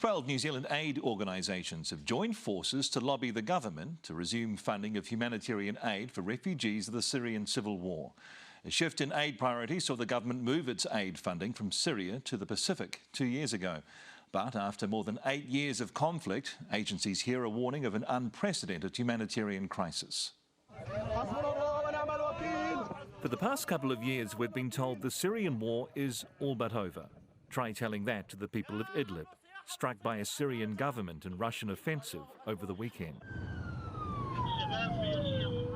12 New Zealand aid organisations have joined forces to lobby the government to resume funding of humanitarian aid for refugees of the Syrian civil war. A shift in aid priorities saw the government move its aid funding from Syria to the Pacific 2 years ago. But after more than 8 years of conflict, agencies here are warning of an unprecedented humanitarian crisis. For the past couple of years, we've been told the Syrian war is all but over. Try telling that to the people of Idlib, struck by a Syrian government and Russian offensive over the weekend.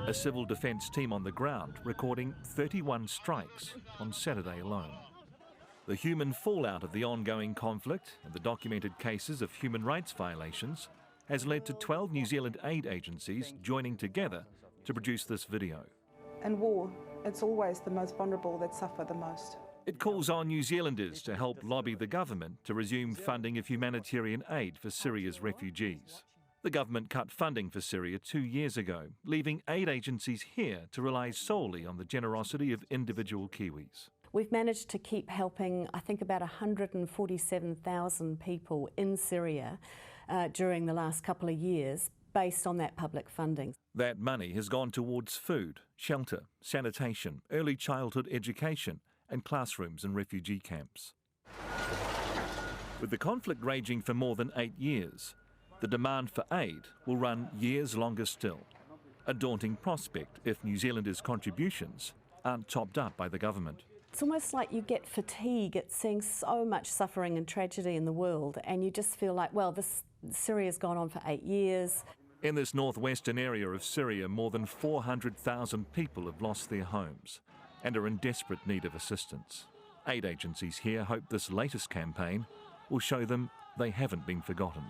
A civil defence team on the ground recording 31 strikes on Saturday alone. The human fallout of the ongoing conflict and the documented cases of human rights violations has led to 12 New Zealand aid agencies joining together to produce this video. In war, it's always the most vulnerable that suffer the most. It calls on New Zealanders to help lobby the government to resume funding of humanitarian aid for Syria's refugees. The government cut funding for Syria 2 years ago, leaving aid agencies here to rely solely on the generosity of individual Kiwis. We've managed to keep helping, I think, about 147,000 people in Syria during the last couple of years, based on that public funding. That money has gone towards food, shelter, sanitation, early childhood education, and classrooms in refugee camps. With the conflict raging for more than 8 years, the demand for aid will run years longer still. A daunting prospect if New Zealanders' contributions aren't topped up by the government. It's almost like you get fatigue at seeing so much suffering and tragedy in the world, and you just feel like, well, Syria's gone on for 8 years. In this northwestern area of Syria, more than 400,000 people have lost their homes and are in desperate need of assistance. Aid agencies here hope this latest campaign will show them they haven't been forgotten.